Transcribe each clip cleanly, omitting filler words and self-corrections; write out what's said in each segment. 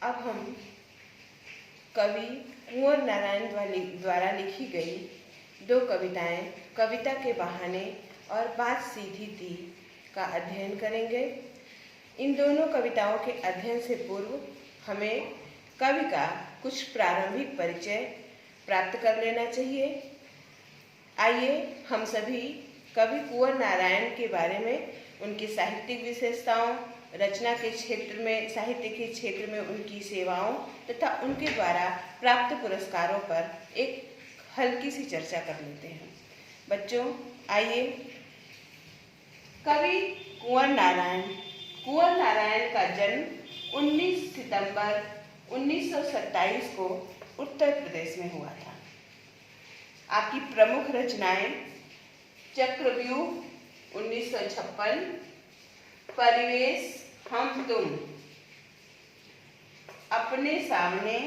अब हम कवि कुंवर नारायण द्वारा लिखी गई दो कविताएं कविता के बहाने और बात सीधी थी का अध्ययन करेंगे। इन दोनों कविताओं के अध्ययन से पूर्व हमें कवि का कुछ प्रारंभिक परिचय प्राप्त कर लेना चाहिए। आइए हम सभी कवि कुंवर नारायण के बारे में, उनकी साहित्यिक विशेषताओं, रचना के क्षेत्र में, साहित्य के क्षेत्र में उनकी सेवाओं तथा उनके द्वारा प्राप्त पुरस्कारों पर एक हल्की सी चर्चा कर लेते हैं। बच्चों आइए, कवि कुंवर नारायण का जन्म 19 सितंबर 1927 को उत्तर प्रदेश में हुआ था। आपकी प्रमुख रचनाएं चक्रव्यूह 1956, परिवेश, हम तुम, अपने सामने,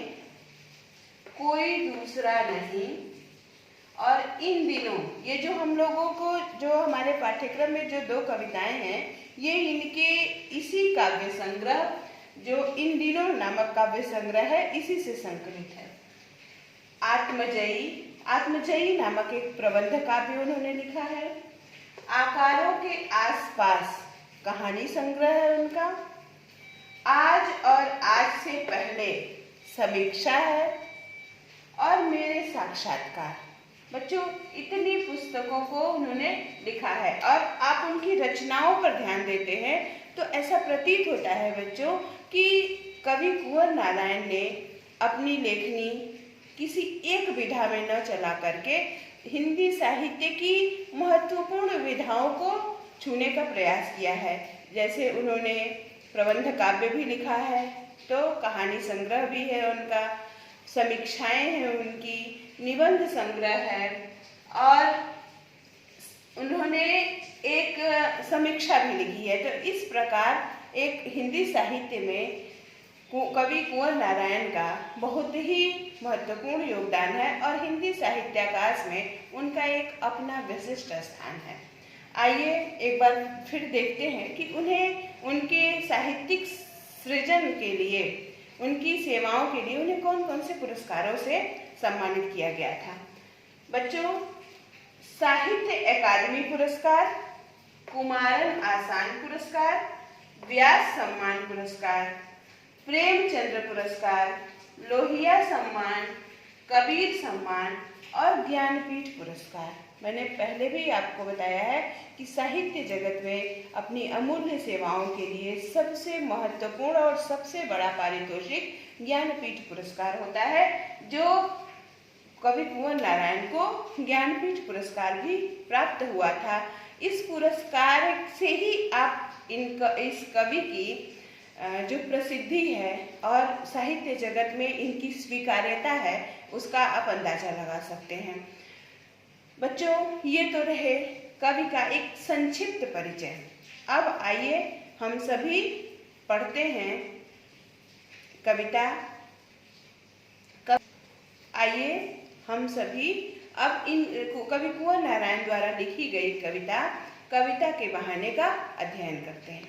कोई दूसरा नहीं और इन दिनों, ये जो हम लोगों को जो हमारे पाठ्यक्रम में जो दो कविताएं हैं, ये इनके इसी काव्य संग्रह जो इन दिनों नामक काव्य संग्रह है, इसी से संकलित है। आत्मजयी नामक एक प्रबंध काव्य उन्होंने लिखा है। आकारों के आसपास कहानी संग्रह है उनका। आज और आज से पहले समीक्षा है और मेरे साक्षात्कार। बच्चों इतनी पुस्तकों को उन्होंने लिखा है और आप उनकी रचनाओं पर ध्यान देते हैं तो ऐसा प्रतीत होता है बच्चों कि कवि कुंवर नारायण ने अपनी लेखनी किसी एक विधा में न चला करके हिंदी साहित्य की महत्वपूर्ण विधाओं को छूने का प्रयास किया है। जैसे उन्होंने प्रबंध काव्य भी लिखा है, तो कहानी संग्रह भी है उनका, समीक्षाएं हैं उनकी, निबंध संग्रह है और उन्होंने एक समीक्षा भी लिखी है। तो इस प्रकार एक हिंदी साहित्य में कवि कुंवर नारायण का बहुत ही महत्वपूर्ण योगदान है और हिंदी साहित्याकाश में उनका एक अपना विशिष्ट स्थान है। आइए एक बार फिर देखते हैं कि उन्हें उनके साहित्यिक सृजन के लिए, उनकी सेवाओं के लिए उन्हें कौन कौन से पुरस्कारों से सम्मानित किया गया था। बच्चों, साहित्य अकादमी पुरस्कार, कुमारन आसान पुरस्कार, व्यास सम्मान पुरस्कार, प्रेमचंद्र पुरस्कार, लोहिया सम्मान, कबीर सम्मान और ज्ञानपीठ पुरस्कार। मैंने पहले भी आपको बताया है कि साहित्य जगत में अपनी अमूल्य सेवाओं के लिए सबसे महत्वपूर्ण और सबसे बड़ा पारितोषिक ज्ञानपीठ पुरस्कार होता है, जो कवि कुंवर नारायण को ज्ञानपीठ पुरस्कार भी प्राप्त हुआ था। इस पुरस्कार से ही आप इस कवि की जो प्रसिद्धि है और साहित्य जगत में इनकी स्वीकार्यता है, उसका आप अंदाजा लगा सकते हैं। बच्चों, ये तो रहे कवि का एक संक्षिप्त परिचय। अब आइए हम सभी पढ़ते हैं कविता। आइए हम सभी अब इन कवि कुंवर नारायण द्वारा लिखी गई कविता के बहाने का अध्ययन करते हैं।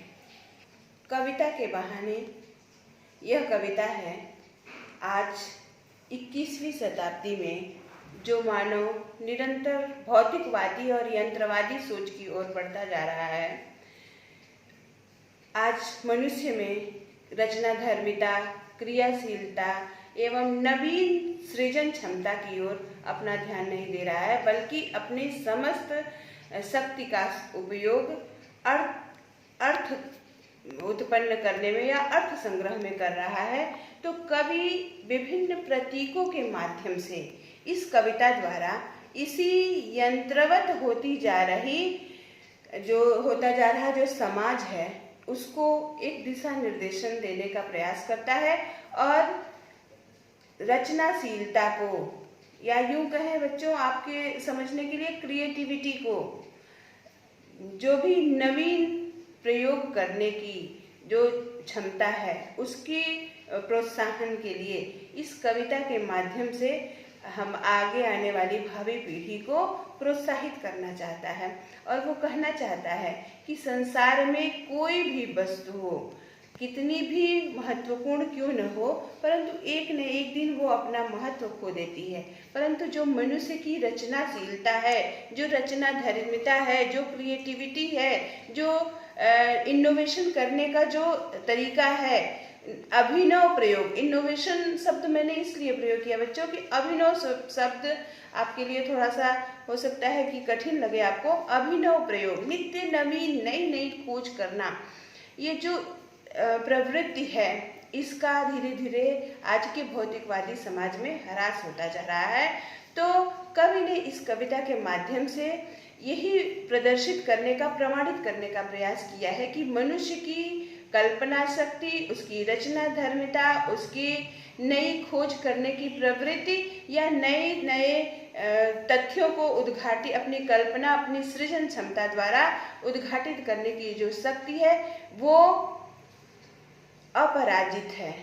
कविता के बहाने यह कविता है आज 21वीं शताब्दी में जो मानव निरंतर भौतिकवादी और यंत्रवादी सोच की ओर बढ़ता जा रहा है। आज मनुष्य में रचनाधर्मिता, क्रियाशीलता एवं नवीन सृजन क्षमता की ओर अपना ध्यान नहीं दे रहा है, बल्कि अपनी समस्त शक्ति का उपयोग अर्थ उत्पन्न करने में या अर्थ संग्रह में कर रहा है। तो कवि विभिन्न प्रतीकों के माध्यम से इस कविता द्वारा इसी यंत्रवत होता जा रहा जो समाज है, उसको एक दिशा निर्देशन देने का प्रयास करता है और रचनाशीलता को, या यूं कहें बच्चों आपके समझने के लिए क्रिएटिविटी को, जो भी नवीन प्रयोग करने की जो क्षमता है, उसकी प्रोत्साहन के लिए इस कविता के माध्यम से हम आगे आने वाली भावी पीढ़ी को प्रोत्साहित करना चाहता है। और वो कहना चाहता है कि संसार में कोई भी वस्तु हो, कितनी भी महत्वपूर्ण क्यों न हो, परंतु एक न एक दिन वो अपना महत्व खो देती है। परंतु जो मनुष्य की रचनाशीलता है, जो रचना धर्मिता है, जो क्रिएटिविटी है, जो इनोवेशन करने का जो तरीका है, अभिनव प्रयोग, इनोवेशन शब्द मैंने इसलिए प्रयोग किया बच्चों कि अभिनव शब्द आपके लिए थोड़ा सा हो सकता है कि कठिन लगे आपको। अभिनव प्रयोग, नित्य नवीन नई नई खोज करना, ये जो प्रवृत्ति है, इसका धीरे धीरे आज के भौतिकवादी समाज में ह्रास होता जा रहा है। तो कवि ने इस कविता के माध्यम से यही प्रदर्शित करने का, प्रमाणित करने का प्रयास किया है कि मनुष्य की कल्पना शक्ति, उसकी रचना धर्मिता, उसकी नई खोज करने की प्रवृत्ति या नए नए तथ्यों को उद्घाटित, अपनी कल्पना, अपनी सृजन क्षमता द्वारा उद्घाटित करने की जो शक्ति है वो अपराजित है,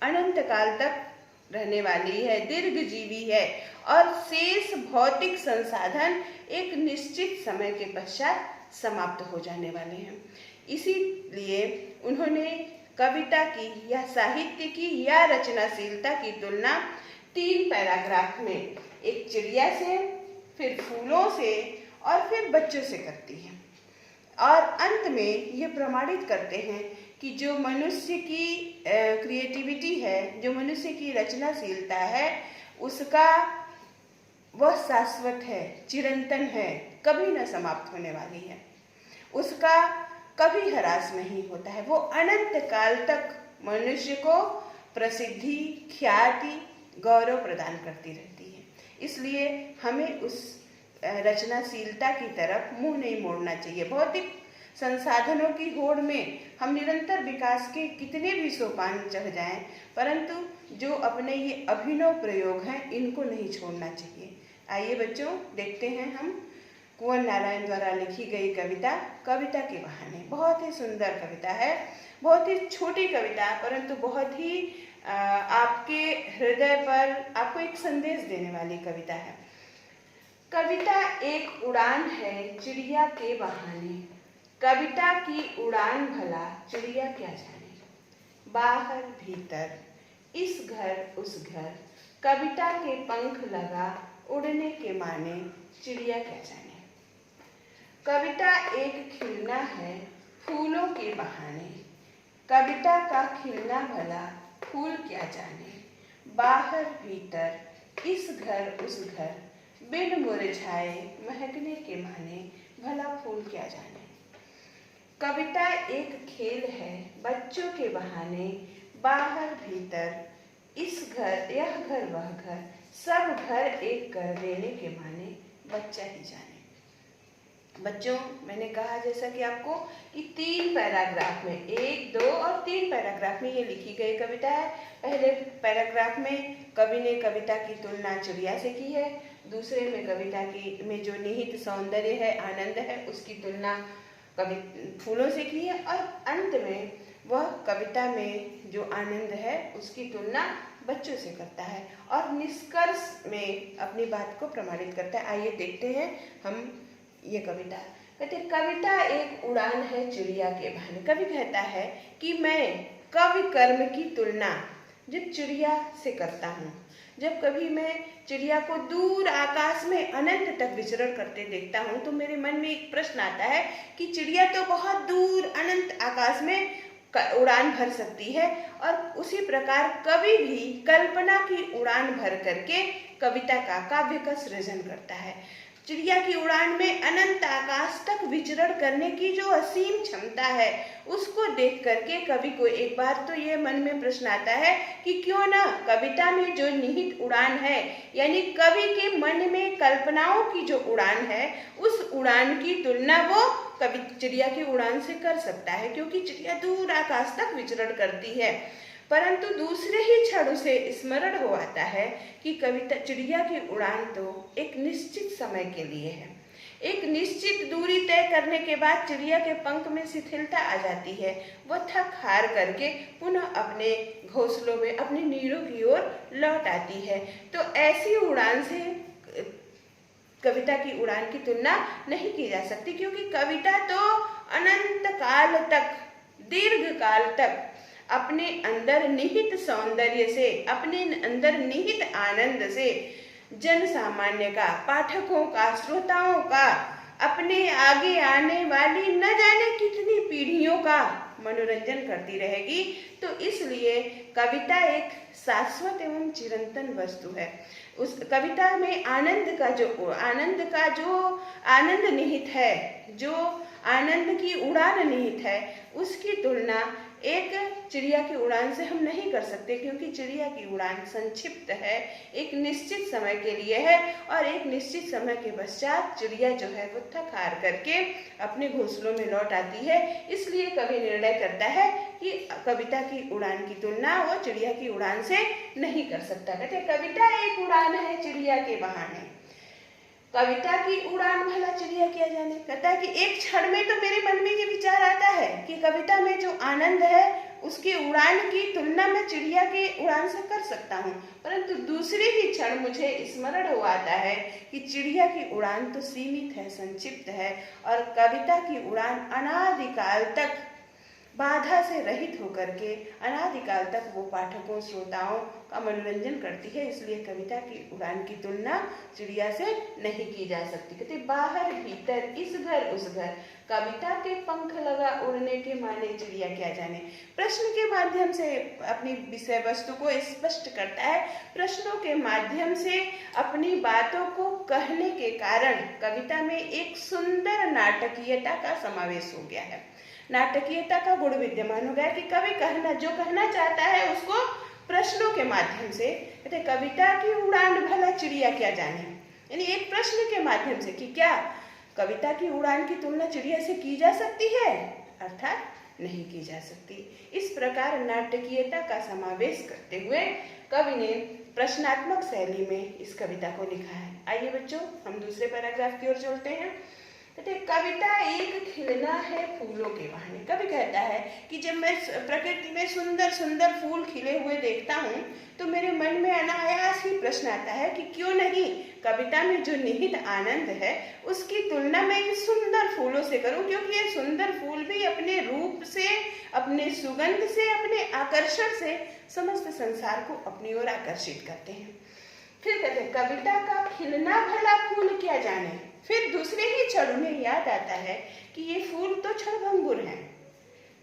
अनंत काल तक रहने वाली है, दीर्घजीवी है और शेष भौतिक संसाधन एक निश्चित समय के पश्चात समाप्त हो जाने वाले हैं। इसीलिए उन्होंने कविता की या साहित्य की या रचनाशीलता की तुलना 3 पैराग्राफ में एक चिड़िया से, फिर फूलों से और फिर बच्चों से करती है और अंत में ये प्रमाणित करते हैं कि जो मनुष्य की क्रिएटिविटी है, जो मनुष्य की रचनाशीलता है, उसका वह शाश्वत है, चिरंतन है, कभी न समाप्त होने वाली है, उसका कभी ह्रास नहीं होता है। वो अनंत काल तक मनुष्य को प्रसिद्धि, ख्याति, गौरव प्रदान करती रहती है। इसलिए हमें उस रचनाशीलता की तरफ मुंह नहीं मोड़ना चाहिए। भौतिक संसाधनों की होड़ में हम निरंतर विकास के कितने भी सोपान चढ़ जाएं, परंतु जो अपने ये अभिनव प्रयोग हैं, इनको नहीं छोड़ना चाहिए। आइए बच्चों, देखते हैं हम कुंवर नारायण द्वारा लिखी गई कविता कविता के बहाने। बहुत ही सुंदर कविता है, बहुत ही छोटी कविता, परंतु बहुत ही आपके हृदय पर आपको एक संदेश देने वाली कविता है। कविता एक उड़ान है चिड़िया के बहाने, कविता की उड़ान भला चिड़िया क्या जाने, बाहर भीतर इस घर उस घर, कविता के पंख लगा उड़ने के माने, चिड़िया क्या जाने। कविता एक खिलना है फूलों के बहाने, कविता का खिलना भला फूल क्या जाने, बाहर भीतर इस घर उस घर, बिन मुरझाए महकने के माने, भला फूल क्या जाने। कविता एक खेल है बच्चों के बहाने, बाहर भीतर इस घर यह घर वह घर, सब घर एक कर देने के माने, बच्चा ही जाने। बच्चों, मैंने कहा जैसा कि आपको कि 3 पैराग्राफ में, 1, 2 और 3 पैराग्राफ में ये लिखी गई कविता है। पहले पैराग्राफ में कवि ने कविता की तुलना चिड़िया से की है, दूसरे में कविता की में जो निहित सौंदर्य है, आनंद है, उसकी तुलना कवि फूलों से की है और अंत में वह कविता में जो आनंद है उसकी तुलना बच्चों से करता है और निष्कर्ष में अपनी बात को प्रमाणित करता है। आइए देखते हैं हम ये कविता। कहते कविता एक उड़ान है चिड़िया के बहाने। कवि कहता है कि मैं कवि कर्म की तुलना जब चिड़िया से करता हूँ, जब कभी मैं चिड़िया को दूर आकाश में अनंत तक विचरण करते देखता हूँ, तो मेरे मन में एक प्रश्न आता है कि चिड़िया तो बहुत दूर अनंत आकाश में उड़ान भर सकती है और उसी प्रकार कवि भी कल्पना की उड़ान भर करके कविता का, काव्य का सृजन करता है। चिड़िया की उड़ान में अनंत आकाश तक विचरण करने की जो असीम क्षमता है, उसको देख करके कवि को एक बार तो ये मन में प्रश्न आता है कि क्यों ना कविता में जो निहित उड़ान है, यानी कवि के मन में कल्पनाओं की जो उड़ान है, उस उड़ान की तुलना वो कवि चिड़िया की उड़ान से कर सकता है, क्योंकि चिड़िया दूर आकाश तक विचरण करती है। परंतु दूसरे ही क्षण उसे स्मरण हो आता है कि कविता चिड़िया की उड़ान तो एक निश्चित समय के लिए है। एक निश्चित दूरी तय करने के बाद चिड़िया के पंख में शिथिलता आ जाती है, वह थक हार करके पुनः अपने घोंसलों में, अपनी नीड़ों की ओर लौट आती है। तो ऐसी उड़ान से कविता की उड़ान की तुलना नहीं की जा सकती, क्योंकि कविता तो अनंत काल तक, दीर्घ काल तक अपने अंदर निहित सौंदर्य से, अपने अंदर निहित आनंद से जन सामान्य का, पाठकों का, श्रोताओं का, अपने आगे आने वाली न जाने कितनी पीढ़ियों का मनोरंजन करती रहेगी। तो इसलिए कविता एक शाश्वत एवं चिरंतन वस्तु है। उस कविता में आनंद का जो आनंद निहित है, जो आनंद की उड़ान निहित है, उसकी तुलना एक चिड़िया की उड़ान से हम नहीं कर सकते, क्योंकि चिड़िया की उड़ान संक्षिप्त है, एक निश्चित समय के लिए है, और एक निश्चित समय के पश्चात चिड़िया जो है वो थक हार करके अपने घोंसलों में लौट आती है। इसलिए कवि निर्णय करता है कि कविता की उड़ान की तुलना वो चिड़िया की उड़ान से नहीं कर सकता। कहते कविता एक उड़ान है चिड़िया के बहाने, कविता की उड़ान भला चिड़िया क्या जाने। कहता है कि एक क्षण में तो मेरे मन में ये विचार आता है कि कविता में जो आनंद है उसकी उड़ान की तुलना मैं चिड़िया की उड़ान से कर सकता हूँ, परंतु दूसरे ही क्षण मुझे स्मरण हो आता है कि चिड़िया की उड़ान तो सीमित है, संक्षिप्त है, और कविता की उड़ान अनादिकाल तक बाधा से रहित होकर के अनादिकाल तक वो पाठकों, श्रोताओं का मनोरंजन करती है। इसलिए कविता की उड़ान की तुलना चिड़िया से नहीं की जा सकती। कहते बाहर भीतर इस घर उस घर, कविता के पंख लगा उड़ने के माने चिड़िया क्या जाने। प्रश्न के माध्यम से अपनी विषय वस्तु को स्पष्ट करता है, प्रश्नों के माध्यम से अपनी बातों को कहने के कारण कविता में एक सुंदर नाटकीयता का समावेश हो गया है। नाटकीयता का गुण विद्यमान हो गया कि कवि जो कहना चाहता है उसको प्रश्नों के माध्यम से, कहते कविता की उड़ान भला चिड़िया क्या जाने, यानी एक प्रश्न के माध्यम से कि क्या कविता की उड़ान की तुलना चिड़िया से की जा सकती है, अर्थात नहीं की जा सकती। इस प्रकार नाटकीयता का समावेश करते हुए कवि ने प्रश्नात्मक शैली में इस कविता को लिखा है। आइए बच्चों हम दूसरे पैराग्राफ की ओर चलते हैं। कहते कविता एक खिलना है फूलों के बहाने। कवि कहता है कि जब मैं प्रकृति में सुंदर सुंदर फूल खिले हुए देखता हूँ तो मेरे मन में अनायास ही प्रश्न आता है कि क्यों नहीं कविता में जो निहित आनंद है उसकी तुलना मैं इन सुंदर फूलों से करूं, क्योंकि ये सुंदर फूल भी अपने रूप से, अपने सुगंध से, अपने आकर्षण से समस्त संसार को अपनी ओर आकर्षित करते हैं। फिर कहते हैं कविता का खिलना भला फूल क्या जाने। फिर दूसरे ही क्षण उन्हें याद आता है कि ये फूल तो क्षणभंगुर हैं,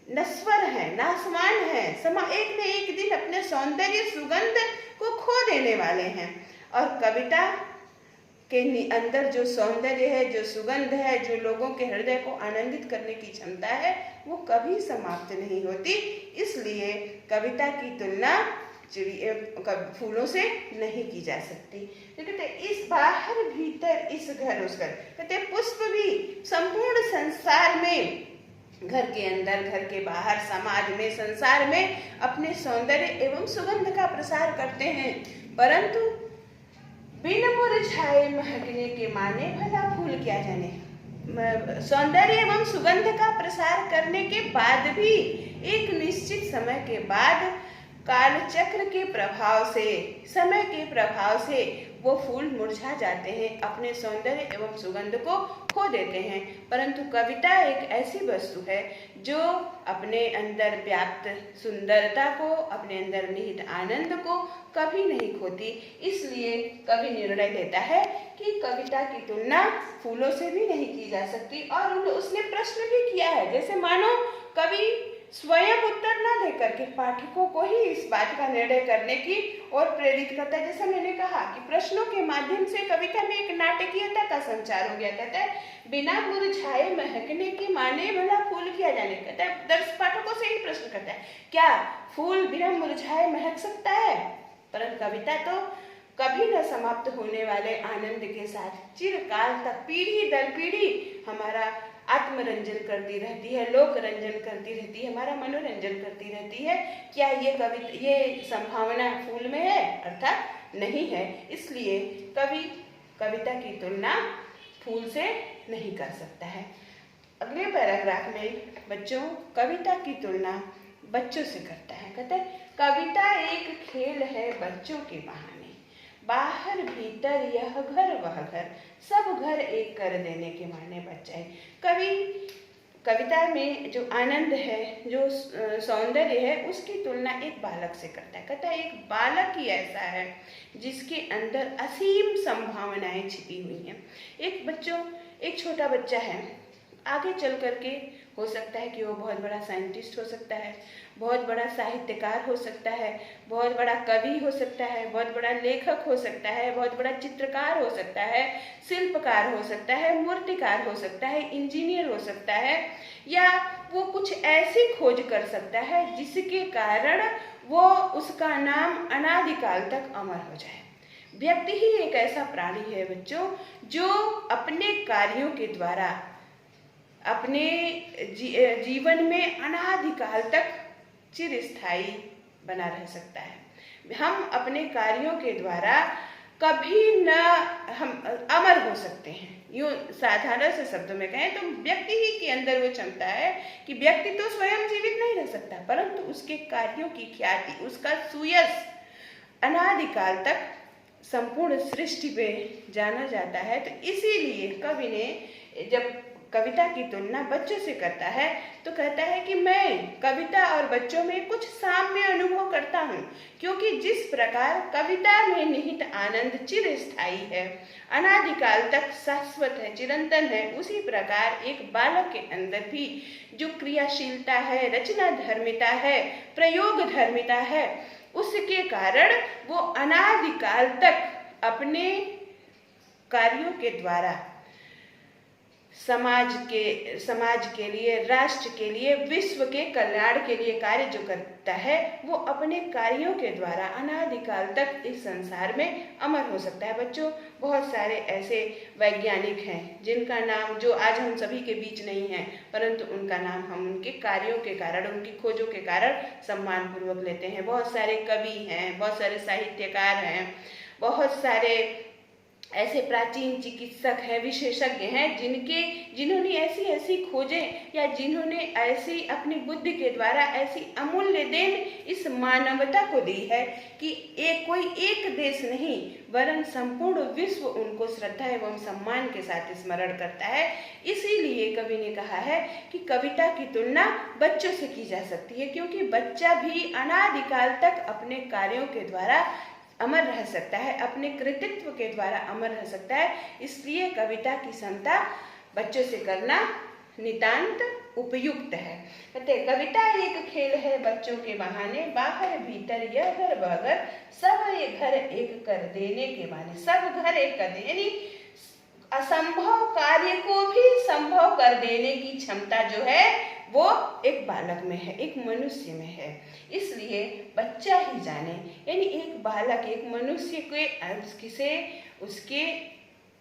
नश्वर हैं, नासवान हैं, एक न एक दिन अपने सौंदर्य सुगंध को खो देने वाले हैं, और कविता के अंदर जो सौंदर्य है, जो सुगंध है, जो लोगों के हृदय को आनंदित करने की क्षमता है, वो कभी समाप्त नहीं होती। इसलिए कविता की तुलना फूलों से नहीं की जा सकती। कहते इस बाहर भीतर इस घर उस घर, कहते पुष्प भी संपूर्ण संसार में, घर के अंदर, घर के बाहर, समाज में, संसार में अपने सौंदर्य एवं सुगंध का प्रसार करते हैं, परंतु बिन मुरझाए महकने के माने भला फूल क्या जाने। सौंदर्य एवं सुगंध का प्रसार करने के बाद भी एक निश्चित समय के बाद कालचक्र के प्रभाव से, समय के प्रभाव से वो फूल मुरझा जाते हैं, अपने सौंदर्य एवं सुगंध को खो देते हैं। परंतु कविता एक ऐसी वस्तु है जो अपने अंदर व्याप्त सुंदरता को, अपने अंदर निहित आनंद को कभी नहीं खोती। इसलिए कवि निर्णय लेता है कि कविता की तुलना फूलों से भी नहीं की जा सकती। और उसने प्रश्न भी किया है, जैसे मानो कवि स्वयं उत्तर न देकर के पाठकों को ही इस बात का निर्णय करने की ओर प्रेरित करता है। जैसा मैंने कहा कि प्रश्नों के माध्यम से कविता में एक नाटकीयता का संचार हो गया। कहता है बिना मुरझाए महकने की माने भला फूल क्या जाने। कहता है दर्शक पाठकों से ही प्रश्न करता है, क्या फूल बिना मुरझाए महक सकता है। परंतु कविता तो कभी न समाप्त होने वाले आनंद के साथ चिरकाल तक, पीढ़ी दर पीढ़ी हमारा आत्मरंजन करती रहती है, लोक रंजन करती रहती है, हमारा मनोरंजन करती रहती है। क्या ये संभावना फूल में है? अर्थात नहीं है। इसलिए कवि कविता की तुलना फूल से नहीं कर सकता है। अगले पैराग्राफ में बच्चों कविता की तुलना बच्चों से करता है। कहता है कविता एक खेल है बच्चों के बहाने, बाहर भीतर यह घर वह घर, सब घर एक कर देने के माने बच्चा है। कवि कविता में जो आनंद है, जो सौंदर्य है, उसकी तुलना एक बालक से करता है। कहता है एक बालक ही ऐसा है जिसके अंदर असीम संभावनाएं छिपी हुई हैं। एक छोटा बच्चा है, आगे चल करके हो सकता है कि वो बहुत बड़ा साइंटिस्ट हो सकता है, बहुत बड़ा साहित्यकार हो सकता है, बहुत बड़ा कवि हो सकता है, बहुत बड़ा लेखक हो सकता है, बहुत बड़ा चित्रकार हो सकता है, शिल्पकार हो सकता है, मूर्तिकार हो सकता है, इंजीनियर हो सकता है, या वो कुछ ऐसी खोज कर सकता है जिसके कारण वो उसका नाम अनादिकाल तक अमर हो जाए। व्यक्ति ही एक ऐसा प्राणी है बच्चों, जो अपने कार्यों के द्वारा अपने जीवन में अनादिकाल तक चिरस्थायी बना रह सकता है। हम अपने कार्यों के द्वारा कभी न हम अमर हो सकते हैं। यूँ साधारण से शब्दों में कहें तो व्यक्ति ही के अंदर वो क्षमता है कि व्यक्ति तो स्वयं जीवित नहीं रह सकता, परंतु उसके कार्यों की ख्याति, उसका सुयश अनादिकाल तक संपूर्ण सृष्टि पे जाना जाता है। तो इसीलिए कवि ने जब कविता की तुलना बच्चों से करता है तो कहता है कि मैं कविता और बच्चों में कुछ साम्य अनुभव करता हूँ, क्योंकि जिस प्रकार कविता में निहित आनंद चिरस्थायी है, अनादिकाल तक शाश्वत है, चिरंतन है, उसी प्रकार एक बालक के अंदर भी जो क्रियाशीलता है, रचना धर्मिता है, प्रयोग धर्मिता है, उसके कारण वो अनादिकाल तक अपने कार्यों के द्वारा समाज के लिए, राष्ट्र के लिए, विश्व के कल्याण के लिए कार्य जो करता है, वो अपने कार्यों के द्वारा अनादिकाल तक इस संसार में अमर हो सकता है। बच्चों, बहुत सारे ऐसे वैज्ञानिक हैं जिनका नाम जो आज हम सभी के बीच नहीं है, परंतु उनका नाम हम उनके कार्यों के कारण, उनकी खोजों के कारण सम्मान पूर्वक लेते हैं। बहुत सारे कवि हैं, बहुत सारे साहित्यकार हैं, बहुत सारे ऐसे प्राचीन चिकित्सक हैं, विशेषज्ञ हैं, जिन्होंने ऐसी खोजें या जिन्होंने ऐसी अपनी बुद्धि के द्वारा ऐसी अमूल्य देन इस मानवता को दी है कि कोई एक देश नहीं वरन संपूर्ण विश्व उनको श्रद्धा एवं सम्मान के साथ स्मरण करता है। इसीलिए कवि ने कहा है कि कविता की तुलना बच्चों से की जा सकती है, क्योंकि बच्चा भी अनादिकाल तक अपने कार्यों के द्वारा अमर रह सकता है, अपने कृतित्व के द्वारा अमर रह सकता है। इसलिए कविता की क्षमता बच्चों से करना नितांत उपयुक्त है। कहते कविता एक खेल है बच्चों के बहाने, बाहर भीतर यह घर वह घर, सब ये घर एक कर देने के बहाने। सब घर एक कर देने, यानी असंभव कार्य को भी संभव कर देने की क्षमता जो है वो एक बालक में है, एक मनुष्य में है। इसलिए बच्चा ही जाने, यानी एक बालक, एक मनुष्य के उसके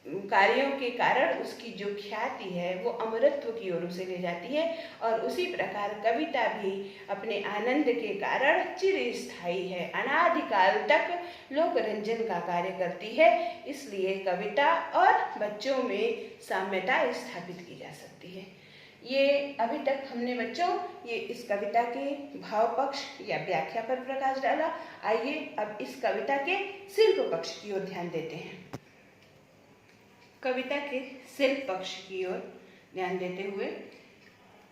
कार्यों के कारण उसकी जो ख्याति है वो अमरत्व की ओर उसे ले जाती है। और उसी प्रकार कविता भी अपने आनंद के कारण चिरस्थायी है, अनादिकाल तक लोक रंजन का कार्य करती है। इसलिए कविता और बच्चों में साम्यता स्थापित की जा सकती है। ये अभी तक हमने बच्चों ये इस कविता के भाव पक्ष या व्याख्या पर प्रकाश डाला। आइए अब इस कविता के शिल्प पक्ष की ओर ध्यान देते हैं। कविता के शिल्प पक्ष की ओर ध्यान देते हुए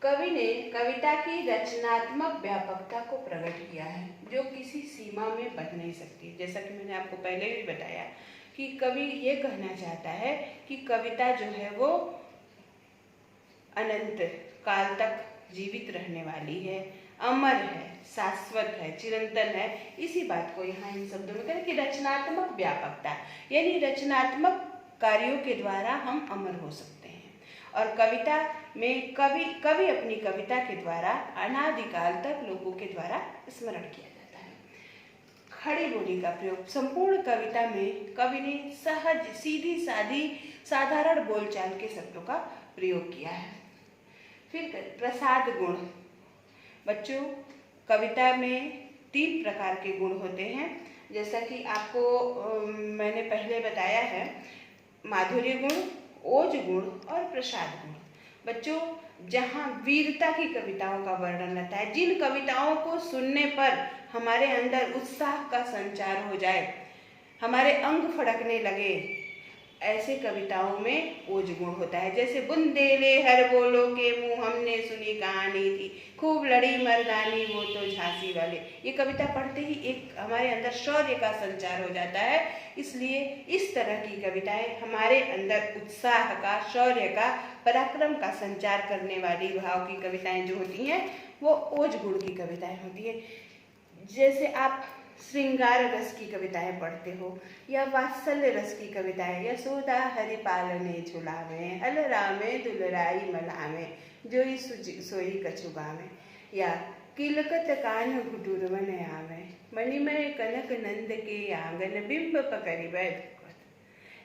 कवि ने कविता की रचनात्मक व्यापकता को प्रकट किया है, जो किसी सीमा में बंध नहीं सकती। जैसा कि मैंने आपको पहले भी बताया कि कवि ये कहना चाहता है कि कविता जो है वो अनंत काल तक जीवित रहने वाली है, अमर है, शाश्वत है, चिरंतन है। इसी बात को यहाँ इन शब्दों में करें कि रचनात्मक व्यापकता, यानी रचनात्मक कार्यों के द्वारा हम अमर हो सकते हैं। और कविता में कवि अपनी कविता के द्वारा अनादिकाल तक लोगों के द्वारा स्मरण किया जाता है। खड़ी बोली का प्रयोग संपूर्ण कविता में कवि ने सहज, सीधी सादी, साधारण बोलचाल के शब्दों का प्रयोग किया है। फिर प्रसाद गुण। बच्चों, कविता में 3 प्रकार के गुण होते हैं, जैसा कि आपको मैंने पहले बताया है, माधुर्य गुण, ओज गुण और प्रसाद गुण। बच्चों, जहाँ वीरता की कविताओं का वर्णन रहता है, जिन कविताओं को सुनने पर हमारे अंदर उत्साह का संचार हो जाए, हमारे अंग फड़कने लगे, ऐसे कविताओं में ओज गुण होता है। जैसे बुंदेले हर बोलो के मुँह हमने सुनी कहानी थी, खूब लड़ी मर्दानी वो तो झांसी वाले। ये कविता पढ़ते ही एक हमारे अंदर शौर्य का संचार हो जाता है। इसलिए इस तरह की कविताएं हमारे अंदर उत्साह का, शौर्य का, पराक्रम का संचार करने वाली भाव की कविताएं जो होती हैं वो ओज गुण की कविताएं होती है। जैसे आप श्रृंगार रस की कविताएं पढ़ते हो या वात्सल्य रस की कविताएं, यशोदा हरि पालने झुलावे, हल रामे दुलराई मलावे, जोई सोई कछु गावे, या किलकत कान घुटुरवन आवे, मणिमय कनक नंद के आंगन बिंब पकड़ी बैठ,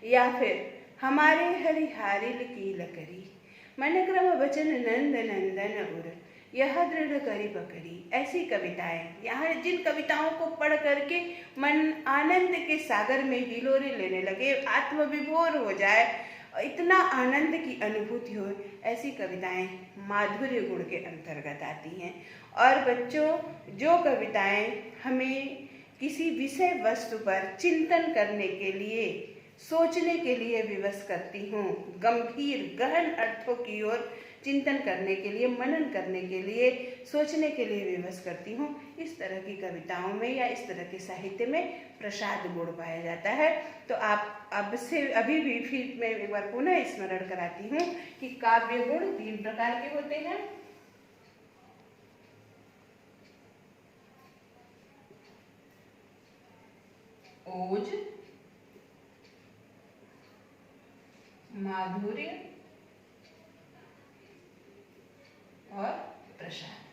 या फिर हमारे हरिहारिल की लकरी, मन क्रम वचन नंद नंदन उर, यह दृढ़ करी पकड़ी। ऐसी कविताएं, यहाँ जिन कविताओं को पढ़ करके मन आनंद के सागर में हिलोरे लेने लगे, आत्मविभोर हो जाए, इतना आनंद की अनुभूति हो, ऐसी कविताएं माधुर्य गुण के अंतर्गत आती हैं। और बच्चों, जो कविताएं हमें किसी विषय वस्तु पर चिंतन करने के लिए, सोचने के लिए विवश करती हूँ, गंभीर गहन अर्थों की ओर चिंतन करने के लिए, मनन करने के लिए, सोचने के लिए विवश करती हूँ, इस तरह की कविताओं में या इस तरह के साहित्य में प्रसाद गुण पाया जाता है। तो आप अब से अभी भी फिर मैं एक बार पुनः स्मरण कराती हूँ कि काव्य गुण 3 प्रकार के होते हैं। ओज, माधुर्य और प्रसाद।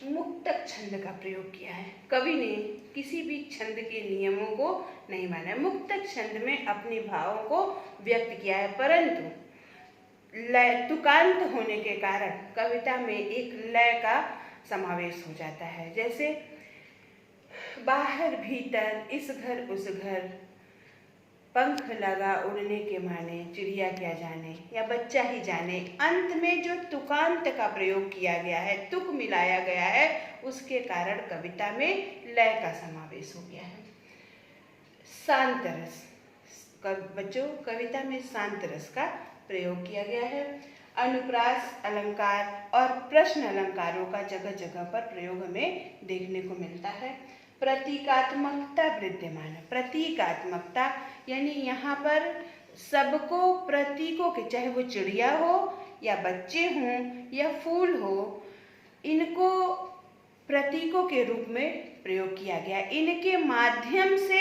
मुक्तक छंद का प्रयोग किया है। कवि ने किसी भी छंद के नियमों को नहीं माना है। मुक्तक छंद में अपने भावों को व्यक्त किया है, परंतु लय तुकांत होने के कारण कविता में एक लय का समावेश हो जाता है। जैसे बाहर भीतर, इस घर उस घर, पंख लगा उड़ने के माने, चिड़िया क्या जाने, या बच्चा ही जाने। अंत में जो तुकांत का प्रयोग किया गया है, तुक मिलाया गया है, उसके कारण कविता में लय का समावेश हो गया है। शांत रस, बच्चों कविता में शांत रस का प्रयोग किया गया है। अनुप्रास अलंकार और प्रश्न अलंकारों का जगह जगह पर प्रयोग हमें देखने को मिलता है। प्रतीकात्मकता विद्यमान है। प्रतीकात्मकता यानी यहाँ पर सबको प्रतीकों के, चाहे वो चिड़िया हो या बच्चे हों या फूल हो, इनको प्रतीकों के रूप में प्रयोग किया गया। इनके माध्यम से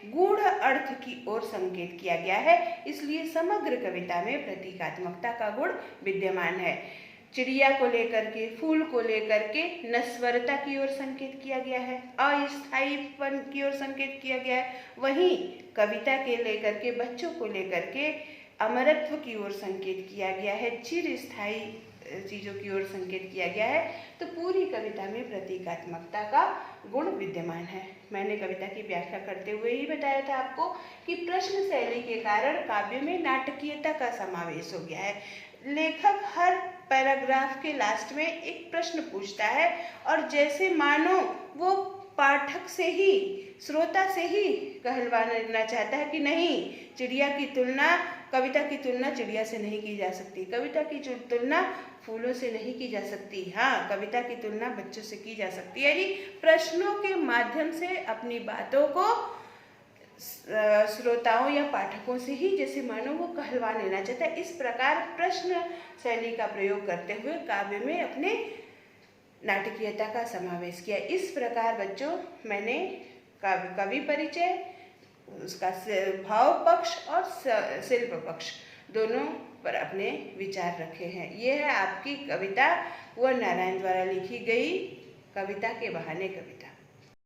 गूढ़ अर्थ की ओर संकेत किया गया है, इसलिए समग्र कविता में प्रतीकात्मकता का गुण विद्यमान है। चिड़िया को लेकर के, फूल को लेकर के नश्वरता की ओर संकेत किया गया है, अस्थायीपन की ओर संकेत किया गया है। वहीं कविता के लेकर के, बच्चों को लेकर के अमरत्व की ओर संकेत किया गया है, चिरस्थायी चीज़ों की ओर संकेत किया गया है। तो पूरी कविता में प्रतीकात्मकता का गुण विद्यमान है। मैंने कविता की व्याख्या करते हुए ही बताया था आपको कि प्रश्न शैली के कारण काव्य में नाटकीयता का समावेश हो गया है। लेखक हर पैराग्राफ के लास्ट में एक प्रश्न पूछता है और जैसे मानो वो पाठक से ही, श्रोता से ही कहलवाना चाहता है कि नहीं, चिड़िया की तुलना, कविता की तुलना चिड़िया से नहीं की जा सकती, कविता की तुलना फूलों से नहीं की जा सकती, हाँ कविता की तुलना बच्चों से की जा सकती है। यानी प्रश्नों के माध्यम से अपनी बातों को श्रोताओं या पाठकों से ही जैसे मानो वो कहलवा लेना चाहता है। इस प्रकार प्रश्न शैली का प्रयोग करते हुए काव्य में अपने नाटकीयता का समावेश किया। इस प्रकार बच्चों मैंने कवि परिचय, उसका भाव पक्ष और शिल्प पक्ष दोनों पर अपने विचार रखे हैं। ये है आपकी कविता व नारायण द्वारा लिखी गई कविता के बहाने कविता।